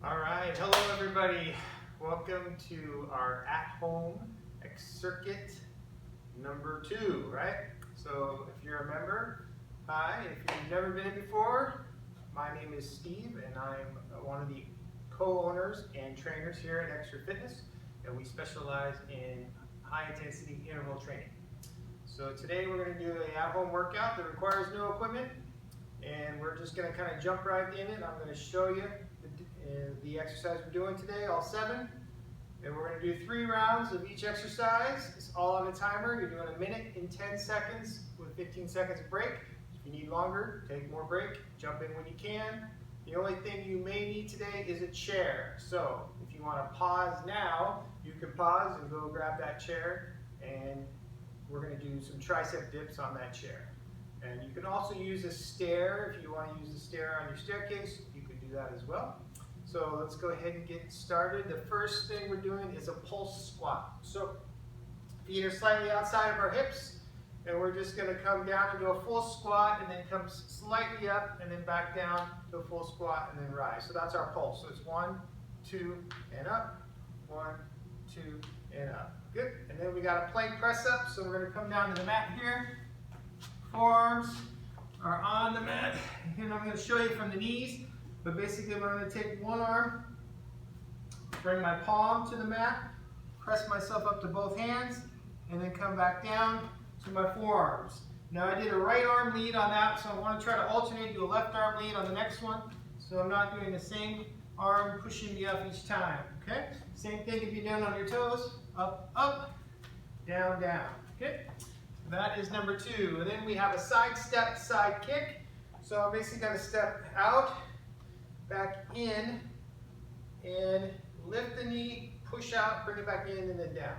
All right, hello everybody. Welcome to our at-home X circuit number 2, right? So if you're a member, hi. If you've never been in before, my name is Steve and I'm one of the co-owners and trainers here at Extra Fitness, and we specialize in high intensity interval training. So today we're going to do an at-home workout that requires no equipment, and we're just going to kind of jump right in it. I'm going to show you the exercise we're doing today, all 7. And we're going to do 3 rounds of each exercise. It's all on a timer. You're doing 1 minute in 10 seconds with 15 seconds of break. If you need longer, take more break. Jump in when you can. The only thing you may need today is a chair. So if you want to pause now, you can pause and go grab that chair. And we're going to do some tricep dips on that chair. And you can also use a stair. If you want to use the stair on your staircase, you can do that as well. So let's go ahead and get started. The first thing we're doing is a pulse squat. So feet are slightly outside of our hips, and we're just going to come down into a full squat and then come slightly up and then back down to a full squat and then rise. So that's our pulse. So it's 1, 2, and up. 1, 2, and up. Good. And then we got a plank press up. So we're going to come down to the mat here. Forearms are on the mat, and I'm going to show you from the knees. But basically, I'm going to take one arm, bring my palm to the mat, press myself up to both hands, and then come back down to my forearms. Now, I did a right arm lead on that, so I want to try to alternate, do a left arm lead on the next one, so I'm not doing the same arm pushing me up each time, okay? Same thing if you're down on your toes, up, up, down, down, okay? That is number 2. And then we have a side step, side kick. So I'm basically going to step out, back in, and lift the knee, push out, bring it back in, and then down.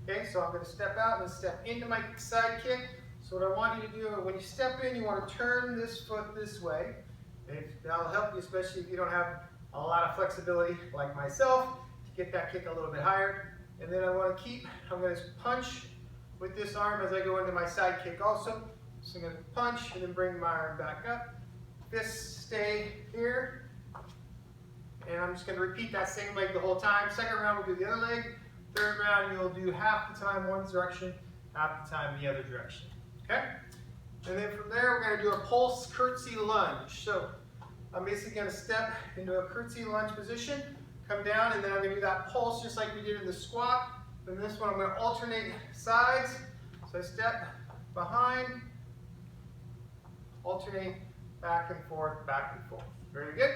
Okay, so I'm going to step out and step into my side kick. So what I want you to do, when you step in, you want to turn this foot this way. That'll help you, especially if you don't have a lot of flexibility like myself, to get that kick a little bit higher. And then I'm going to punch with this arm as I go into my side kick also. So I'm going to punch and then bring my arm back up. Fists stay here. And I'm just going to repeat that same leg the whole time. Second round, we'll do the other leg. Third round, you'll do half the time one direction, half the time the other direction. Okay? And then from there, we're going to do a pulse curtsy lunge. So I'm basically going to step into a curtsy lunge position, come down, and then I'm going to do that pulse just like we did in the squat. Then this one, I'm going to alternate sides. So I step behind, alternate back and forth, back and forth. Very good.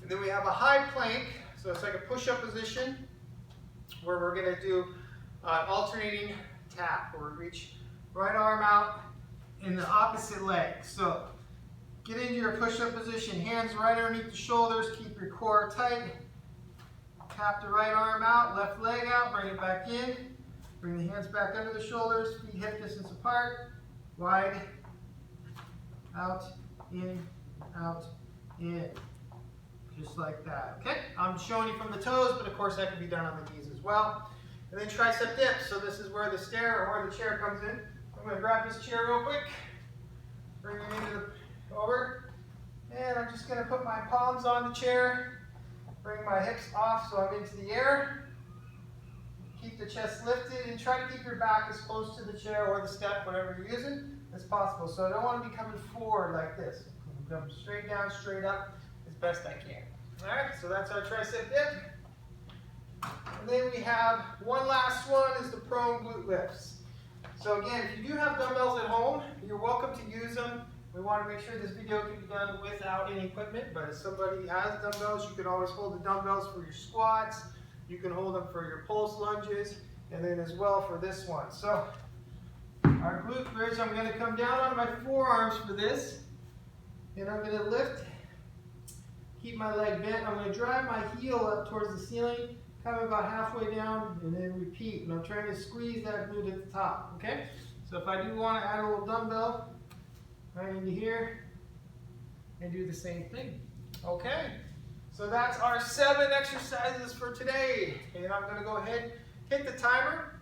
And then we have a high plank, so it's like a push-up position where we're going to do alternating tap, where we reach right arm out in the opposite leg. So get into your push-up position, hands right underneath the shoulders, keep your core tight. Tap the right arm out, left leg out, bring it back in. Bring the hands back under the shoulders, feet hip distance apart, wide, out, in, just like that, okay? I'm showing you from the toes, but of course that can be done on the knees as well. And then tricep dips, so this is where the stair or where the chair comes in. I'm going to grab this chair real quick, bring it over, and I'm just going to put my palms on the chair, bring my hips off so I'm into the air. Keep the chest lifted and try to keep your back as close to the chair or the step, whatever you're using, as possible. So I don't want to be coming forward like this. Come straight down, straight up as best I can. All right, so that's our tricep dip. And then we have one last one is the prone glute lifts. So again, if you do have dumbbells at home, you're welcome to use them. We want to make sure this video can be done without any equipment, but if somebody has dumbbells, you can always hold the dumbbells for your squats. You can hold them for your pulse lunges, and then as well for this one. So our glute bridge, I'm going to come down on my forearms for this, and I'm going to lift, keep my leg bent. I'm going to drive my heel up towards the ceiling, come about halfway down, and then repeat. And I'm trying to squeeze that glute at the top, okay? So if I do want to add a little dumbbell right into here, and do the same thing, okay? So that's our 7 exercises for today. And I'm going to go ahead, hit the timer.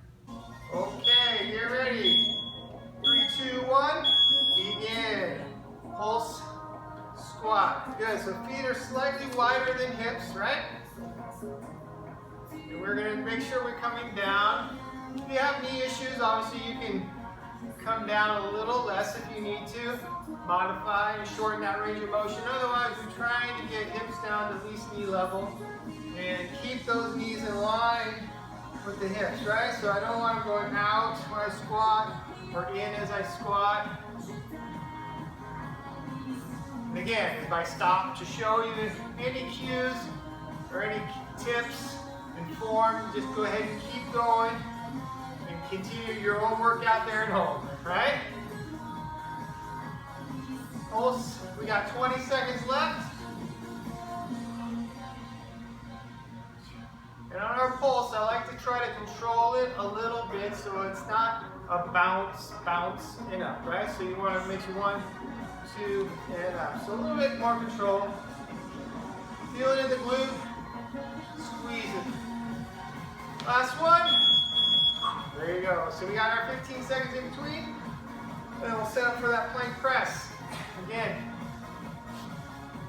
Okay, get ready. 3, 2, 1, begin. Pulse squat. Good, so feet are slightly wider than hips, right? And we're going to make sure we're coming down. If you have knee issues, obviously you can come down a little less if you need to. Modify and shorten that range of motion. Otherwise, we're trying to get hips down to at least knee level and keep those knees in line with the hips, right? So I don't want them going out when I squat or in as I squat. And again, if I stop to show you any cues or any tips and form, just go ahead and keep going and continue your own workout there at home, right? Pulse, we got 20 seconds left. And on our pulse, I like to try to control it a little bit so it's not a bounce, and up, right? So you want to make sure 1, 2, and up. So a little bit more control. Feel it in the glute. Squeeze it. Last one. There you go. So we got our 15 seconds in between. And we'll set up for that plank press. Again,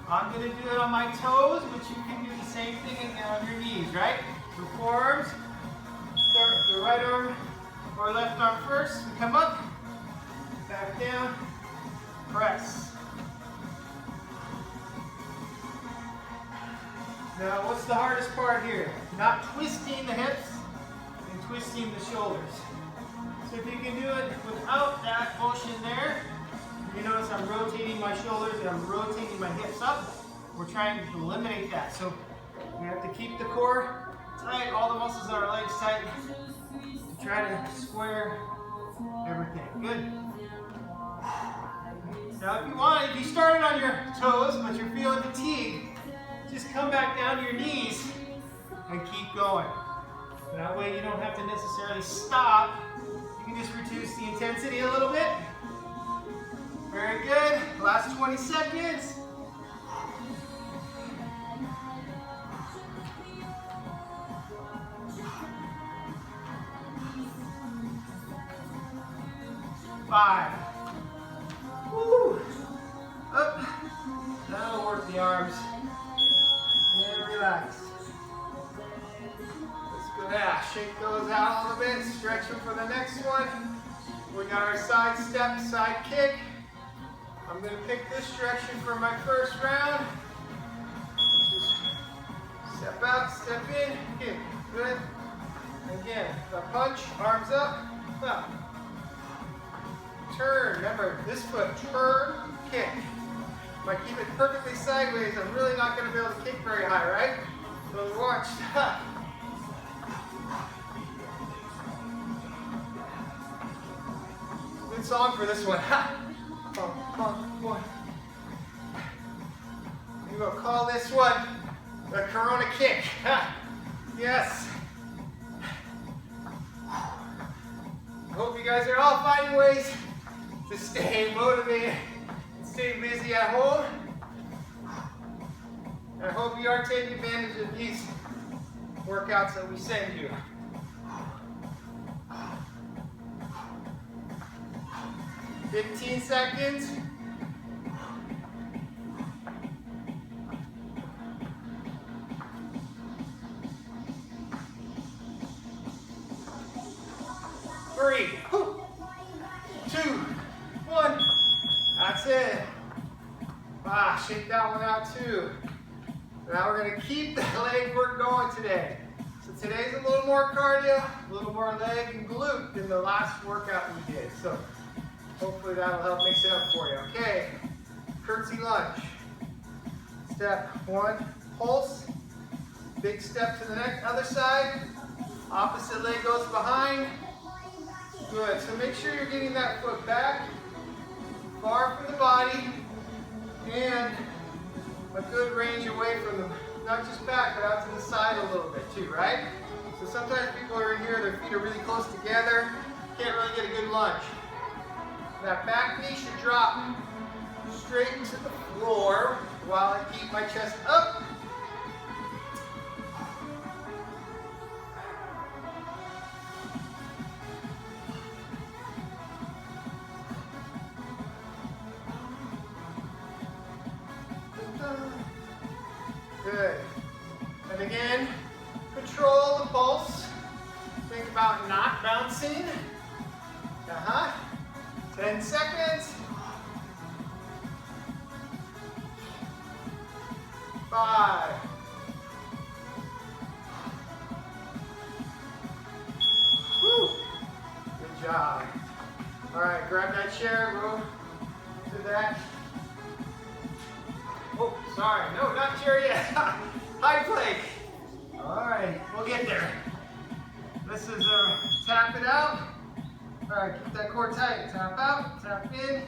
I'm going to do it on my toes, but you can do the same thing again on your knees, right? So forearms, start the right arm or left arm first, come up, back down, press. Now, what's the hardest part here? Not twisting the hips and twisting the shoulders. So if you can do it without that motion there, you notice I'm rotating my shoulders and I'm rotating my hips up. We're trying to eliminate that. So we have to keep the core tight, all the muscles in our legs tight. Try to square everything. Good. Now if you want, if you started on your toes but you're feeling fatigue, just come back down to your knees and keep going. That way you don't have to necessarily stop. You can just reduce the intensity a little bit. Very good. Last 20 seconds. Five. Woo. Up. That'll work the arms. And relax. Let's go down. Shake those out a little bit. Stretch them for the next one. We got our side step, side kick. I'm going to pick this direction for my first round. Just step out, step in, kick. Good. Again, a punch, arms up, up. Turn, remember this foot, turn, kick. If I keep it perfectly sideways, I'm really not going to be able to kick very high, right? So watch. Good song for this one. One. And we'll call this one the Corona kick. Yes. I hope you guys are all finding ways to stay motivated and stay busy at home. And I hope you are taking advantage of these workouts that we send you. $15 seconds. Three, 2, 1. That's it. Shake that one out too. Now we're going to keep the leg work going today. So today's a little more cardio, a little more leg and glute than the last workout we did. So hopefully that'll help mix it up for you. Okay, curtsy lunge. Step 1, pulse. Big step to the next, other side. Opposite leg goes behind. Good, so make sure you're getting that foot back, far from the body, and a good range away from them. Not just back, but out to the side a little bit too, right? So sometimes people are in here, their feet are really close together, can't really get a good lunge. That back knee should drop straight to the floor while I keep my chest up. Good. And again, control the pulse. Think about not bouncing. 10 seconds. 5. Woo. Good job. All right, grab that chair, go to that. Oh, sorry, no, not chair yet. High plank. All right, we'll get there. This is a tap it out. All right, keep that core tight. Tap out, tap in,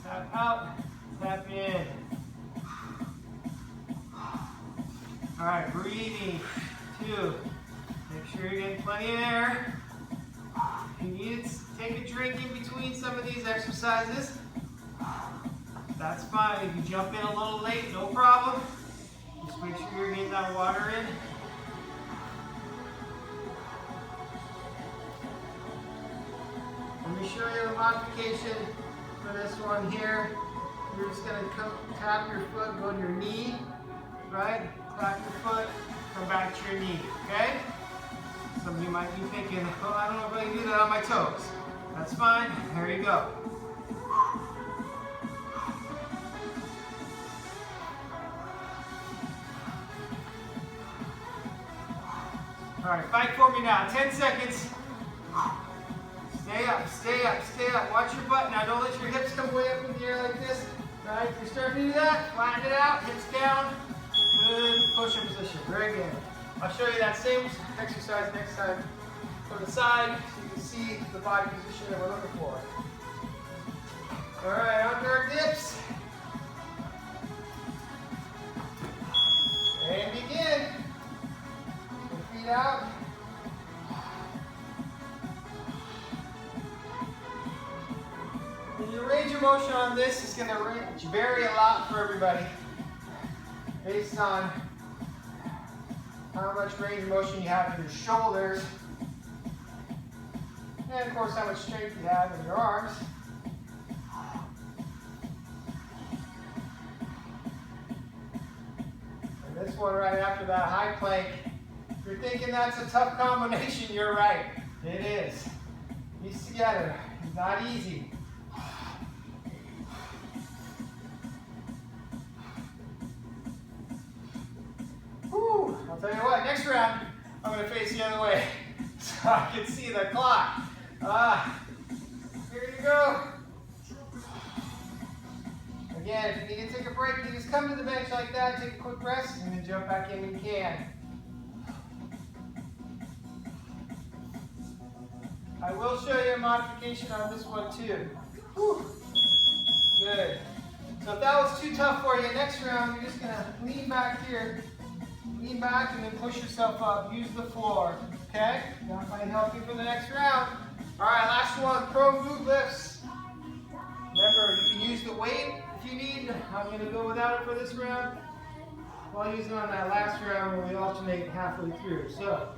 tap out, tap in. All right, breathing. 2. Make sure you're getting plenty of air. If you need to take a drink in between some of these exercises, that's fine. If you jump in a little late, no problem. Just make sure you're getting that water in. Let me show you the modification for this one here. You're just going to tap your foot, go to your knee, right? Tap your foot, come back to your knee, okay? Some of you might be thinking, oh, I don't know if I can do that on my toes. That's fine. There you go. All right, fight for me now. 10 seconds. Stay up, stay up, stay up. Watch your butt now. Don't let your hips come way up in the air like this. All right, if you're starting to do that, flatten it out, hips down. Good push-up position. Very good. I'll show you that same exercise next time from the side so you can see the body position that we're looking for. All right, on to our dips. And begin. Put feet out. And your range of motion on this is going to vary a lot for everybody based on how much range of motion you have in your shoulders, and of course how much strength you have in your arms. And this one right after that high plank, if you're thinking that's a tough combination, you're right. It is. These together, it's not easy. I'll tell you what, next round, I'm going to face the other way so I can see the clock. Here you go. Again, if you need to take a break, you just come to the bench like that, take a quick rest, and then jump back in when you can. I will show you a modification on this one too. Whew. Good. So if that was too tough for you, next round, you're just going to lean back here. Lean back and then push yourself up. Use the floor, okay? That might help you for the next round. All right, last one, prone glute lifts. Remember, you can use the weight if you need. I'm going to go without it for this round. I'll use it on that last round when we alternate halfway through. So,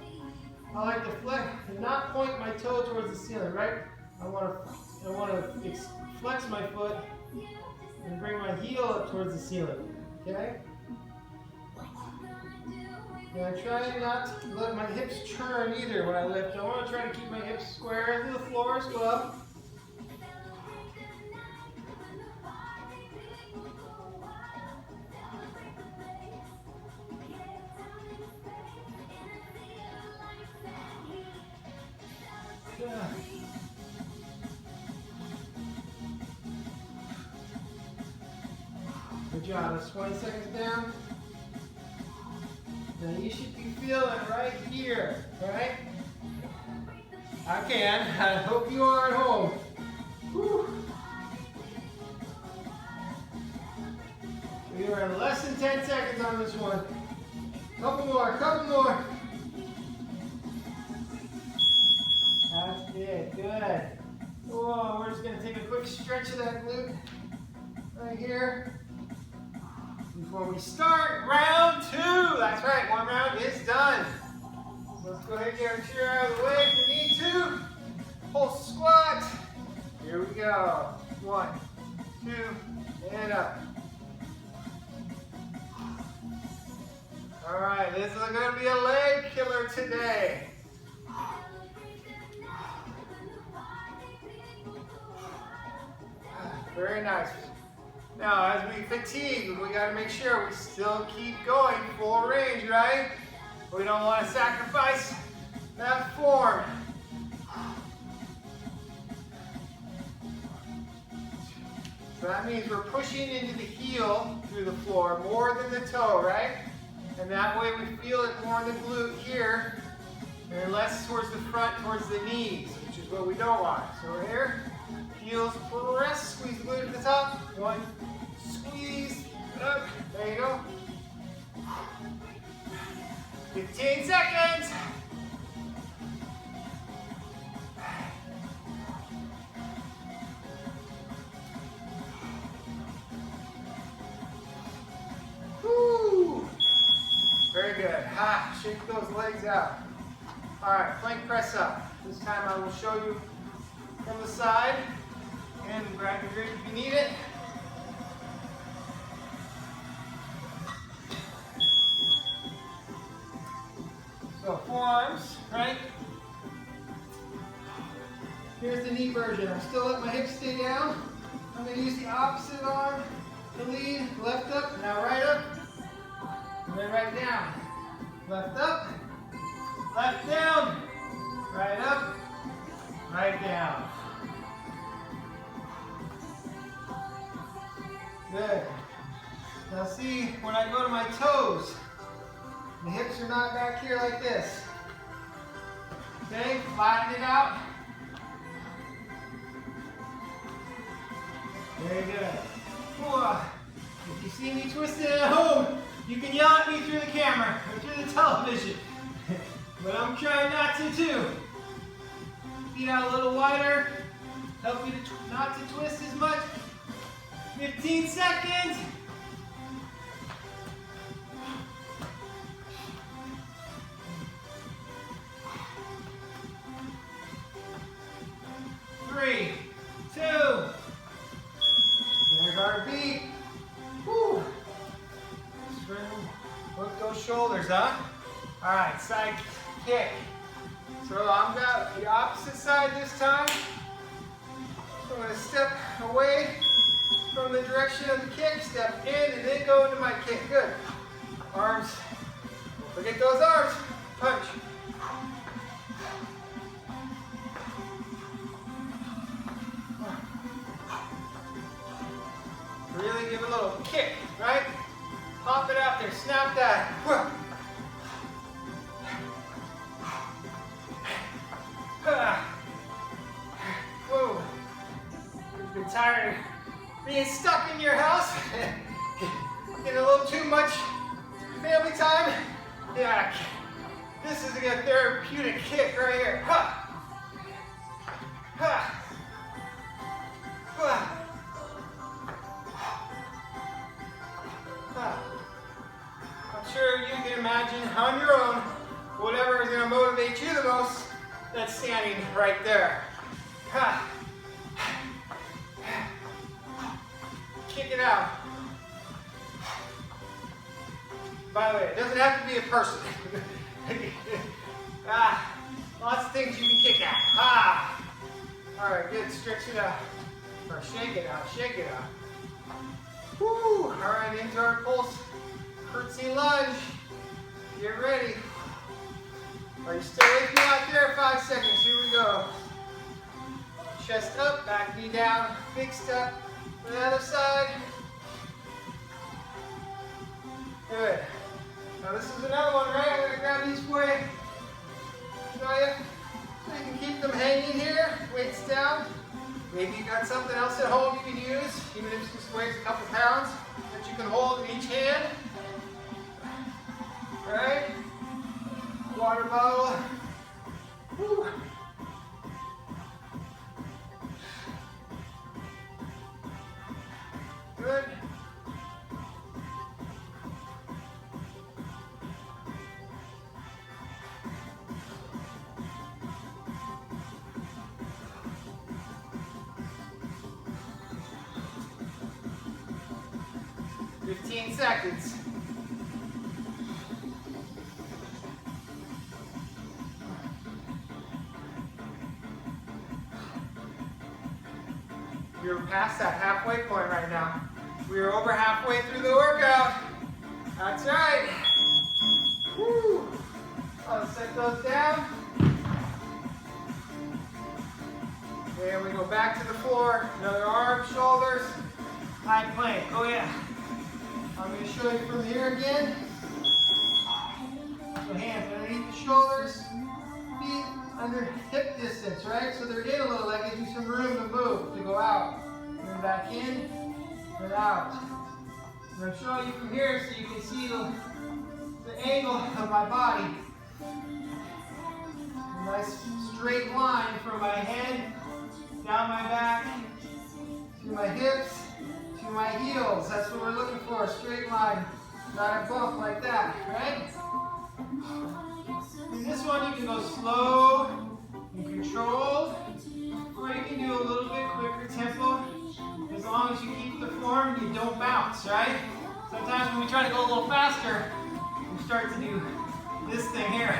I like to flex and not point my toe towards the ceiling, right? I want to flex my foot and bring my heel up towards the ceiling, okay? And I try not to let my hips turn either when I lift. I want to try to keep my hips square to the floor as well. Good job. That's 20 seconds down. Now you should be feeling right here, right? I can. I hope you are at home. Whew. We are in less than 10 seconds on this one. Couple more, couple more. That's it, good. Whoa, we're just gonna take a quick stretch of that glute right here. Before we start round 2. That's right, one round is done. So let's go ahead and get our chair out of the way if we need to. Pulse squat. Here we go. 1, 2, and up. All right, this is going to be a leg killer today. Very nice. Now, as we fatigue, we got to make sure we still keep going full range, right? We don't want to sacrifice that form. So that means we're pushing into the heel through the floor more than the toe, right? And that way we feel it more in the glute here and less towards the front, towards the knees, which is what we don't want. So we're here, heels press, squeeze the glute at the top. One, squeeze, up, there you go. 15 seconds. Woo. Very good. Ha, shake those legs out. All right, plank press up. This time I will show you from the side. And grab your grip if you need it. So forearms, right? Here's the knee version. I'm still letting my hips stay down. I'm going to use the opposite arm to lead. Left up, now right up. And then right down. Left up, left down, right up, right down. Good. Now see, when I go to my toes, the hips are not back here like this. Okay, flatten it out. Very good. If you see me twisting at home, you can yell at me through the camera or through the television. But I'm trying not to too. Feet out a little wider. Help you to not to twist as much. 15 seconds. Three, two. There's our beat. Woo. Work those shoulders, huh? All right, side kick. So I'm got the opposite side this time. So I'm going to step away from the direction of the kick, step in, and then go into my kick. Good. Arms. Don't forget those arms. Punch. Really give a little kick, right? Pop it out there. Snap that. Whoa. You've been tired being stuck in your house, getting a little too much family time. Yeah, this is a good therapeutic kick right here. Ha. Ha. Ha. Ha. I'm sure you can imagine on your own whatever is going to motivate you the most. That's standing right there. Ha. Kick it out. By the way, it doesn't have to be a person. Lots of things you can kick at. All right, good. Stretch it out. Or shake it out. Shake it out. Woo. All right, into our pulse. Curtsy lunge. Get ready. Are you still with me out there? 5 seconds. Here we go. Chest up, back knee down. Big step. To the other side. Good. Now this is another one, right? I'm going to grab these for you. Show you. So you can keep them hanging here. Weights down. Maybe you got something else at home you can use, even if it just weighs a couple pounds that you can hold in each hand. Alright? Water bottle. Woo. Good. Seconds. past that halfway point right now. We are over halfway through the workout. That's right. Woo. I'll set those down. And we go back to the floor. Another arm, shoulders, high plank. Oh yeah. I'm going to show you from here again. So hands underneath the shoulders, feet under hip distance, right? So they're in a little, that gives you some room to move, to go out. And then back in, and out. And I'm showing you from here so you can see the angle of my body. A nice straight line from my head, down my back, to my hips, to my heels. That's what we're looking for, a straight line. Not a bump like that, right? In this one you can go slow and controlled, or you can do a little bit quicker tempo. As long as you keep the form, you don't bounce, right? Sometimes when we try to go a little faster, we start to do this thing here.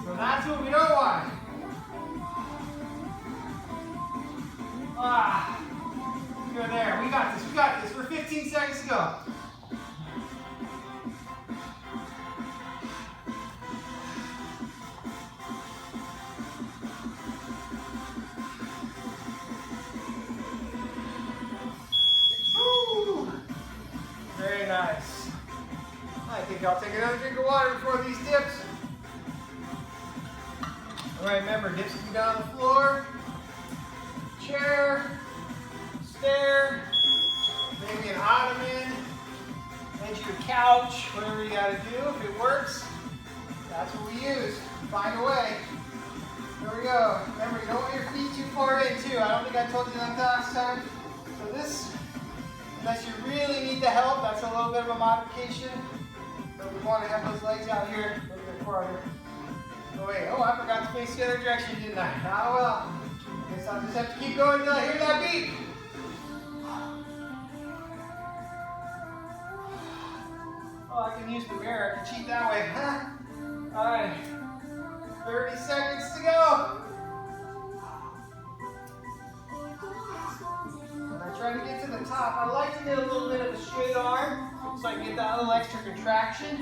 So that's what we don't want. Go there. We got this. We got this. We're 15 seconds to go. Woo. Very nice. I think I'll take another drink of water before these dips. All right, remember, dips can be down on the floor, chair, stair, maybe an ottoman, edge of your couch, whatever you gotta do. If it works, that's what we use. Find a way. There we go. Remember, you don't want your feet too far in too. I don't think I told you that last time. So this, unless you really need the help, that's a little bit of a modification. So we want to have those legs out here a little bit farther. Oh wait, oh I forgot to face the other direction, didn't I? Ah well. Guess I'll just have to keep going until I hear that beep. Oh, I can use the mirror. I can cheat that way. All right. 30 seconds to go. When I try to get to the top, I like to get a little bit of a straight arm so I can get that little extra contraction.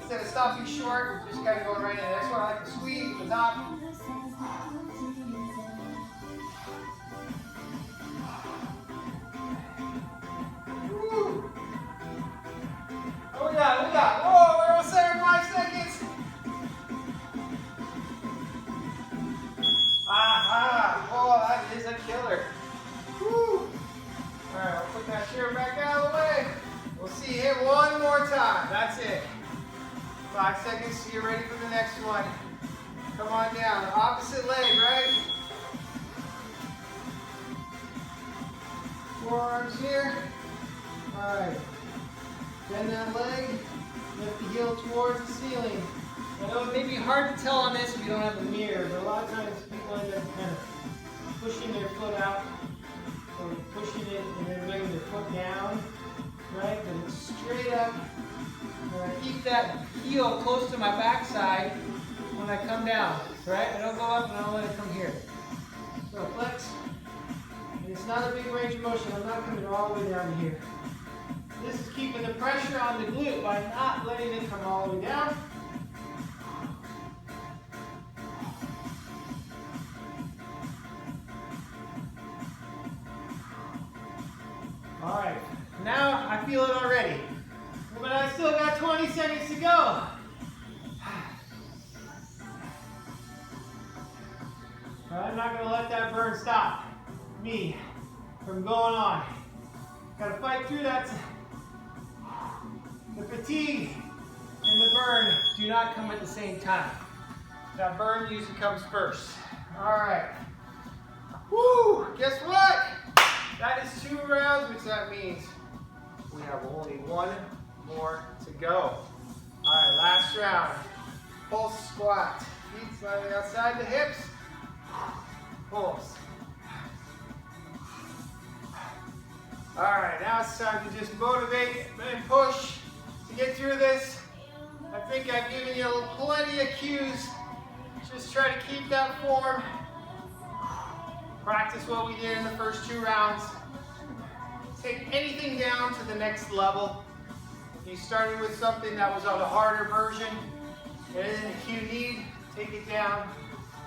Instead of stopping short, just kind of going right in. That's why I like to squeeze the top. Woo. Oh, we got. Whoa, we're almost there in 5 seconds. Oh, that is a killer. Woo. All right, I'll put that chair back out of the way. We'll see him one more time. That's it. 5 seconds to get ready for the next one. Come on down. Opposite leg, right? Forearms here. All right. Bend that leg. Lift the heel towards the ceiling. I know it may be hard to tell on this if you don't have a mirror, but a lot of times people end up kind of pushing their foot out, or pushing it and then bringing their foot down, right? But it's straight up. And I keep that heel close to my backside when I come down, right? I don't go up and I don't let it come here. So flex. And it's not a big range of motion. I'm not coming all the way down to here. This is keeping the pressure on the glute by not letting it come all the way down. All right, now I feel it already, but I still got 20 seconds to go. I'm not gonna let that burn stop me from going on. Gotta fight through that. The fatigue and the burn do not come at the same time. That burn usually comes first. All right. Woo! Guess what? That is 2 rounds, which that means we have only 1 more to go. All right, last round. Pulse squat. Feet slightly outside the hips. Pulse. All right, now it's time to just motivate and push to get through this. I think I've given you plenty of cues. Just try to keep that form. Practice what we did in the first 2 rounds. take anything down to the next level. If you started with something that was on a harder version, and if you need, take it down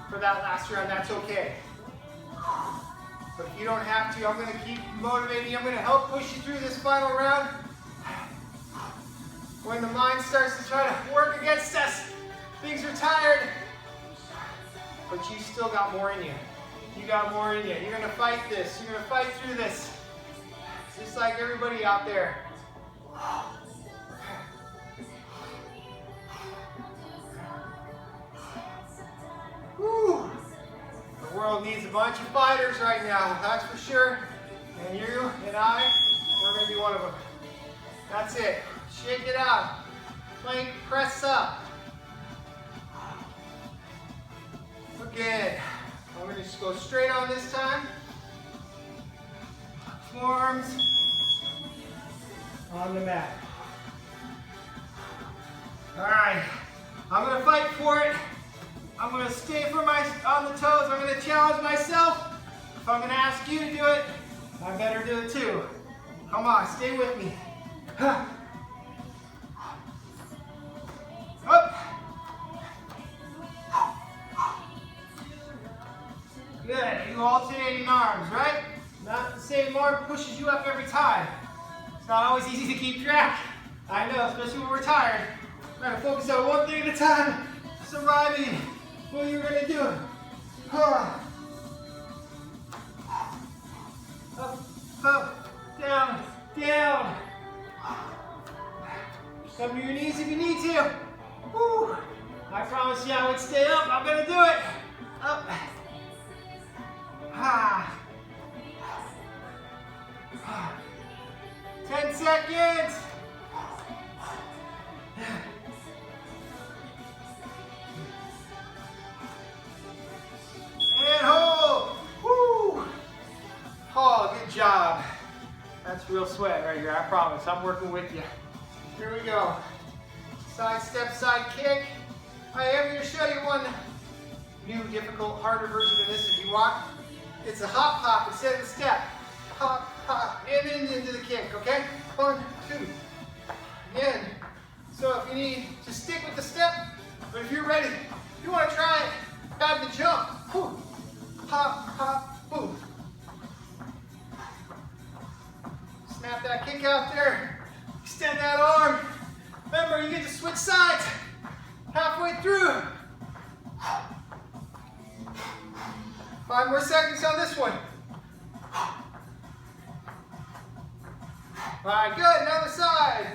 for that last round, that's okay. But if you don't have to, I'm going to keep motivating you. I'm going to help push you through this final round. When the mind starts to try to work against us, things are tired, but you still got more in you. You got more in you. You're going to fight this. You're going to fight through this. Just like everybody out there. Whew. The world needs a bunch of fighters right now, that's for sure. And you and I, we're going to be one of them. That's it. Shake it out. Plank, press up. Good. I'm going to just go straight on this time. Forearms on the mat. All right. I'm going to fight for it. I'm going to stay on the toes. I'm going to challenge myself. If I'm going to ask you to do it, I better do it too. Come on, stay with me. Up. Good. You alternating arms, right? Not the same arm pushes you up every time. It's not always easy to keep track. I know, especially when we're tired. We're going to focus on one thing at a time, surviving what you're going to do. Up, up, down, down. Come to your knees if you need to. Woo. I promise you I would stay up. I'm going to do it. Up. Ah. 10 seconds. And hold. Woo. Oh, good job. That's real sweat right here, I promise. I'm working with you. Here we go. Side step, side kick. I am going to show you one new, difficult, harder version of this if you want. It's a hop, hop instead of a step. Hop, hop, and then into the kick, okay? 1, 2. Again. So if you need to stick with the step, but if you're ready, you want to try it, grab the jump. Whew. Hop, hop, boom. Snap that kick out there. Extend that arm. Remember, you get to switch sides halfway through. 5 more seconds on this one. All right, good. Another side.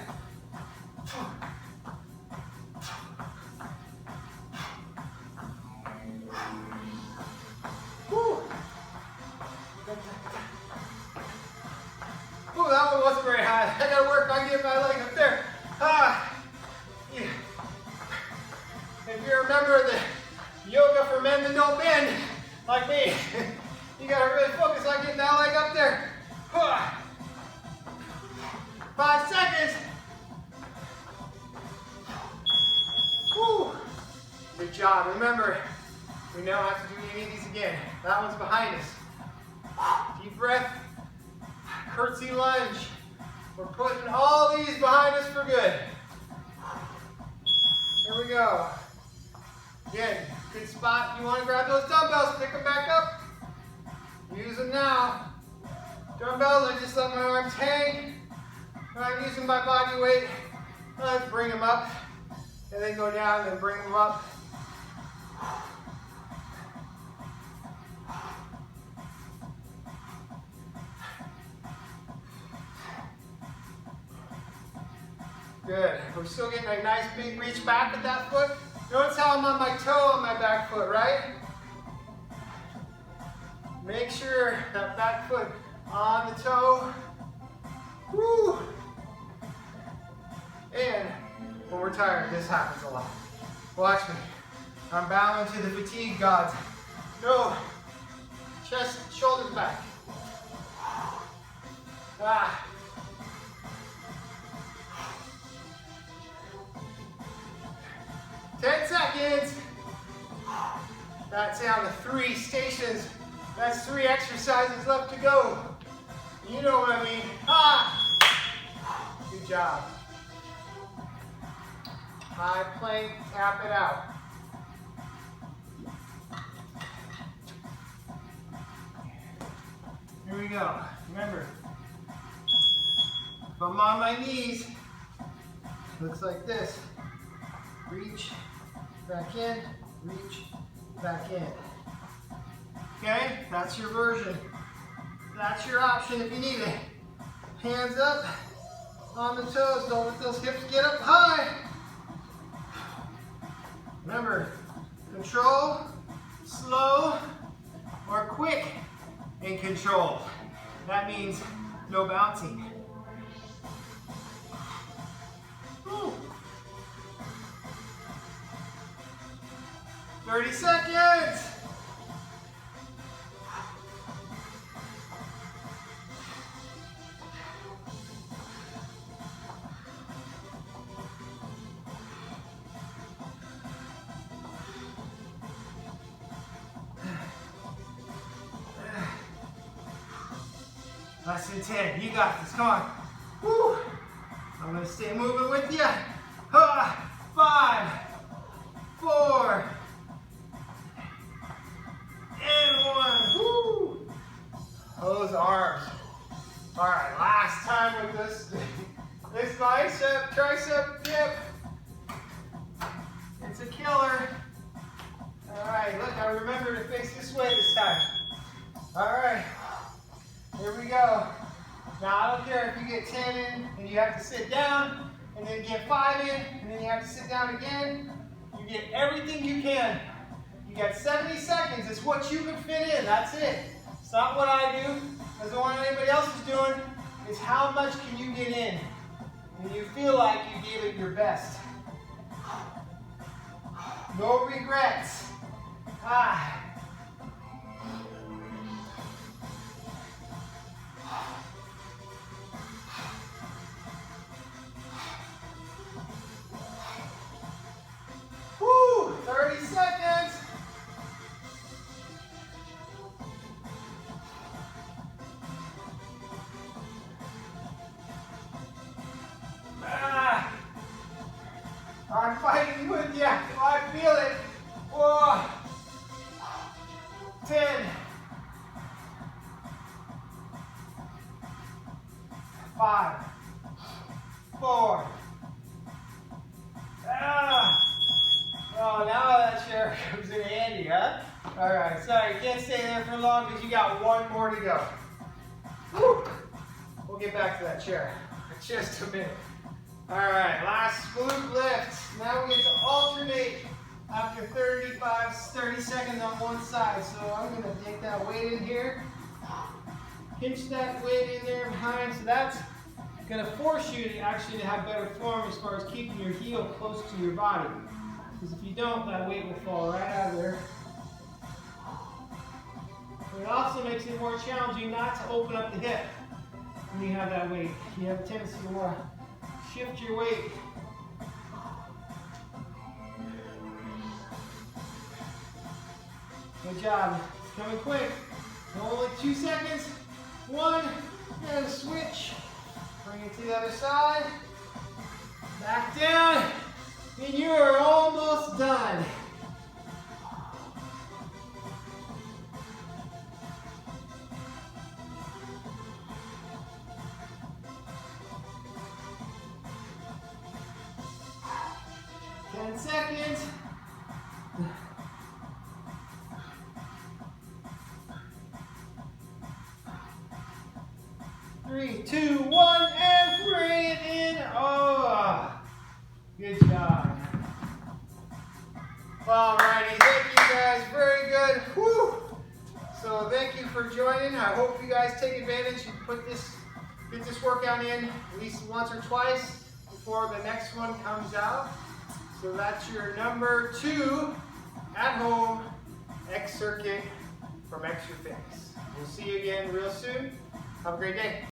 Woo. Ooh, that one wasn't very high. I gotta work on getting my leg up there. Yeah. If you're a member of the Yoga for Men That Don't Bend, like me, you gotta really focus on getting that leg up there. 5 seconds. Woo. Good job. Remember, we don't have to do any of these again. That one's behind us. Deep breath. Curtsy lunge. We're putting all these behind us for good. Here we go. Again, good spot. You want to grab those dumbbells, pick them back up. Use them now. Dumbbells, I just let my arms hang. I'm using my body weight. Let's bring them up. And then go down and bring them up. Good. We're still getting a nice big reach back with that foot. Notice how I'm on my toe on my back foot, right? Make sure that back foot on the toe. Woo! And when we're tired, this happens a lot. Watch me. I'm bowing to the fatigue gods. No. Chest, shoulders back. Ah. Seconds. That's down to 3 stations. That's 3 exercises left to go. You know what I mean. Ah! Good job. High plank, tap it out. Here we go. Remember, if I'm on my knees, looks like this. Reach, back in, reach, back in. Okay, that's your version. That's your option if you need it. Hands up, on the toes, don't let those hips get up high. Remember, control, slow, or quick and control. That means no bouncing. Woo. 30 seconds. Less than 10. You got this. Come on. Woo. I'm going to stay moving with you. 5, 4, and 1. Woo. Those arms. All right, last time with this bicep, tricep dip. It's a killer. All right, look, I remember to face this way this time. All right. Here we go. Now, I don't care if you get 10 in and you have to sit down, and then get 5 in, and then you have to sit down again. You get everything you can. You got 70 seconds. It's what you can fit in. That's it. It's not what I do. It's not what anybody else is doing. It's how much can you get in. And you feel like you gave it your best. No regrets. Ah. Woo! 30 seconds. Ah. I'm fighting with you. I feel it. Whoa. 10. 5. 4. Ah. Oh, now that chair comes in handy, huh? All right, sorry, you can't stay there for long because you got one more to go. Woo. We'll get back to that chair in just a minute. All right, last glute lift. Now we get to alternate after 30 seconds on one side. So I'm gonna take that weight in here, pinch that weight in there behind. So that's gonna force you to actually have better form as far as keeping your heel close to your body. Because if you don't, that weight will fall right out of there. But it also makes it more challenging not to open up the hip when you have that weight. You have a tendency to want to shift your weight. Good job. It's coming quick. Only 2 seconds. 1, and switch. Bring it to the other side. Back down. And you are almost done. Seconds. 3, 2, 1, and bring it in. Oh, good job. Alrighty, thank you guys. Very good. Whew. So thank you for joining. I hope you guys take advantage and get this workout in at least once or twice before the next one comes out. So that's your number 2 at-home X Circuit from X Your Fitness. We'll see you again real soon. Have a great day.